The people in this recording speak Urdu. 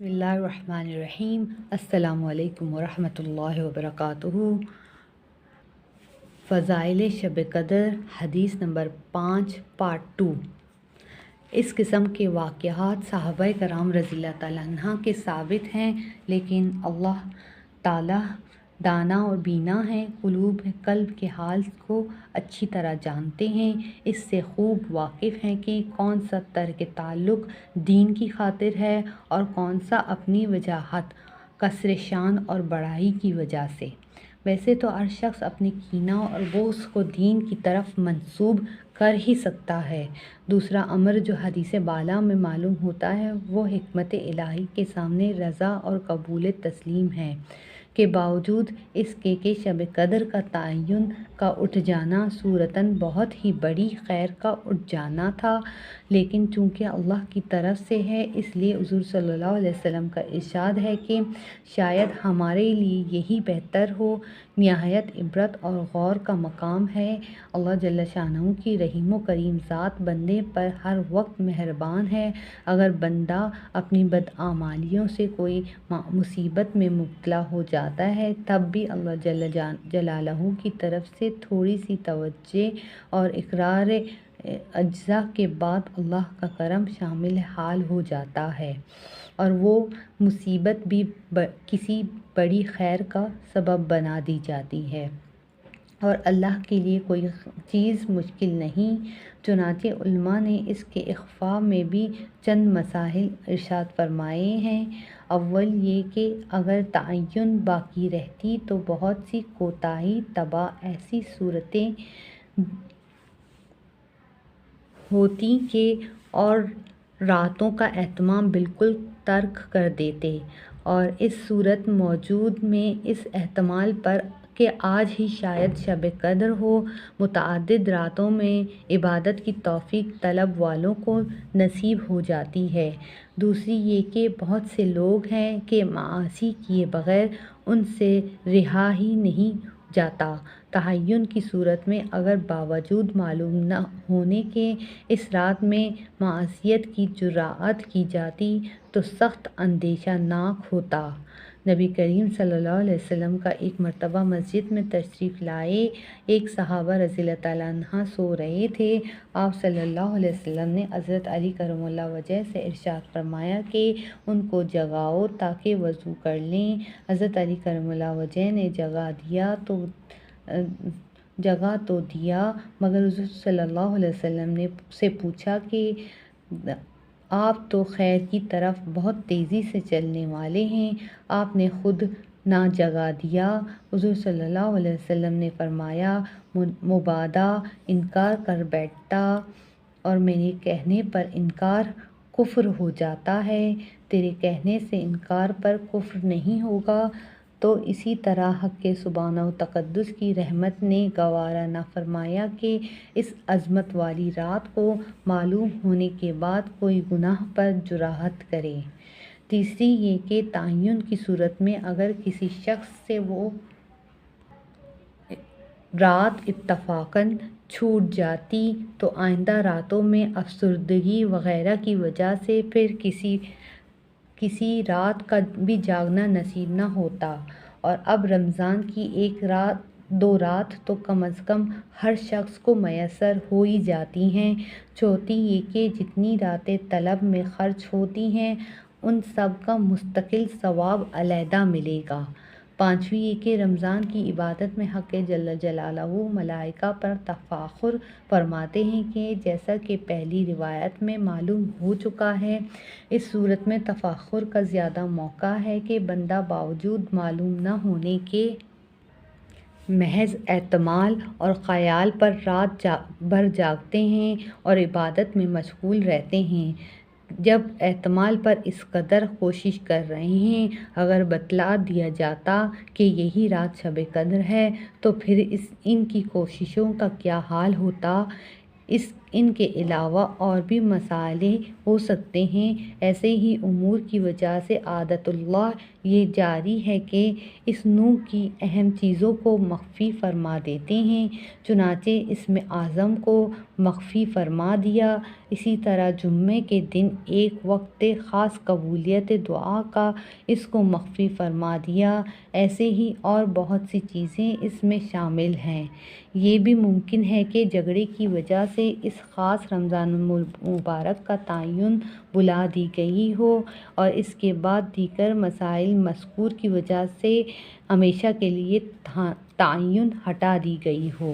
بسم اللہ الرحمن الرحیم۔ السلام علیکم ورحمۃ اللہ وبرکاتہ۔ فضائل شب قدر، حدیث نمبر 5 پارٹ 2۔ اس قسم کے واقعات صحابہ کرام رضی اللہ تعالیٰ عنہ کے ثابت ہیں، لیکن اللہ تعالیٰ دانا اور بینا ہیں، قلب کے حال کو اچھی طرح جانتے ہیں، اس سے خوب واقف ہیں کہ کون سا ترک تعلق دین کی خاطر ہے اور کون سا اپنی وجاہت، کثر شان اور بڑائی کی وجہ سے۔ ویسے تو ہر شخص اپنے کینہ اور بغض کو دین کی طرف منسوب کر ہی سکتا ہے۔ دوسرا امر جو حدیث بالا میں معلوم ہوتا ہے وہ حکمت الہی کے سامنے رضا اور قبول تسلیم ہے، کے باوجود اس کے کہ شب قدر کا تعین کا اٹھ جانا صورتاً بہت ہی بڑی خیر کا اٹھ جانا تھا، لیکن چونکہ اللہ کی طرف سے ہے اس لیے حضور صلی اللہ علیہ وسلم کا ارشاد ہے کہ شاید ہمارے لیے یہی بہتر ہو۔ نہایت عبرت اور غور کا مقام ہے۔ اللہ جل شانہ کی رحیم و کریم ذات بندے پر ہر وقت مہربان ہے۔ اگر بندہ اپنی بدعمالیوں سے کوئی مصیبت میں مبتلا ہو جاتا ہے تب بھی اللہ جل جلالہ کی طرف سے تھوڑی سی توجہ اور اقرار اجزا کے بعد اللہ کا کرم شامل حال ہو جاتا ہے اور وہ مصیبت بھی کسی بڑی خیر کا سبب بنا دی جاتی ہے، اور اللہ کے لیے کوئی چیز مشکل نہیں۔ چنانچہ علماء نے اس کے اخفاء میں بھی چند مسائل ارشاد فرمائے ہیں۔ اول یہ کہ اگر تعین باقی رہتی تو بہت سی کوتاہی طبع ایسی صورتیں ہوتی کہ اور راتوں کا اہتمام بالکل ترک کر دیتے، اور اس صورت موجود میں اس احتمال پر کہ آج ہی شاید شب قدر ہو، متعدد راتوں میں عبادت کی توفیق طلب والوں کو نصیب ہو جاتی ہے۔ دوسری یہ کہ بہت سے لوگ ہیں کہ معاصی کیے بغیر ان سے رہا ہی نہیں جاتا۔ تعین کی صورت میں اگر باوجود معلوم نہ ہونے کے اس رات میں معصیت کی جرأت کی جاتی تو سخت اندیشہ ناک ہوتا۔ نبی کریم صلی اللہ علیہ وسلم کا ایک مرتبہ مسجد میں تشریف لائے ایک صحابہ رضی اللہ تعالیٰ عنہ سو رہے تھے۔ آپ صلی اللہ علیہ وسلم نے حضرت علی کرم اللہ وجہ سے ارشاد فرمایا کہ ان کو جگاؤ تاکہ وضو کر لیں۔ حضرت علی کرم اللہ وجہ نے جگہ تو دیا، مگر حضور صلی اللہ علیہ وسلم نے سے پوچھا کہ آپ تو خیر کی طرف بہت تیزی سے چلنے والے ہیں، آپ نے خود نہ جگہ دیا۔ حضور صلی اللہ علیہ وسلم نے فرمایا، مبادا انکار کر بیٹھتا اور میرے کہنے پر انکار کفر ہو جاتا ہے، تیرے کہنے سے انکار پر کفر نہیں ہوگا۔ تو اسی طرح حق سبحانہ و تقدس کی رحمت نے گوارا نہ فرمایا کہ اس عظمت والی رات کو معلوم ہونے کے بعد کوئی گناہ پر جرأت کرے۔ تیسری یہ کہ تعین کی صورت میں اگر کسی شخص سے وہ رات اتفاقاً چھوٹ جاتی تو آئندہ راتوں میں افسردگی وغیرہ کی وجہ سے پھر کسی رات کا بھی جاگنا نصیب نہ ہوتا، اور اب رمضان کی ایک رات دو رات تو کم از کم ہر شخص کو میسر ہو ہی جاتی ہیں۔ چوتھی یہ کہ جتنی راتیں طلب میں خرچ ہوتی ہیں ان سب کا مستقل ثواب علیحدہ ملے گا۔ پانچویں یہ کہ رمضان کی عبادت میں حق جل جلالہ ملائکہ پر تفاخر فرماتے ہیں کہ جیسا کہ پہلی روایت میں معلوم ہو چکا ہے، اس صورت میں تفاخر کا زیادہ موقع ہے کہ بندہ باوجود معلوم نہ ہونے کے محض احتمال اور خیال پر رات بھر جاگتے ہیں اور عبادت میں مشغول رہتے ہیں۔ جب احتمال پر اس قدر کوشش کر رہے ہیں، اگر بتلا دیا جاتا کہ یہی رات شب قدر ہے تو پھر ان کی کوششوں کا کیا حال ہوتا۔ ان کے علاوہ اور بھی مسائل ہو سکتے ہیں۔ ایسے ہی امور کی وجہ سے عادت اللہ یہ جاری ہے کہ اس نوع کی اہم چیزوں کو مخفی فرما دیتے ہیں، چنانچہ اسم اعظم کو مخفی فرما دیا۔ اسی طرح جمعے کے دن ایک وقت خاص قبولیت دعا کا اس کو مخفی فرما دیا۔ ایسے ہی اور بہت سی چیزیں اس میں شامل ہیں۔ یہ بھی ممکن ہے کہ جھگڑے کی وجہ سے اس خاص رمضان المبارک کا تعین بھلا دی گئی ہو اور اس کے بعد دیگر مسائل مذکور کی وجہ سے ہمیشہ کے لیے تعین ہٹا دی گئی ہو۔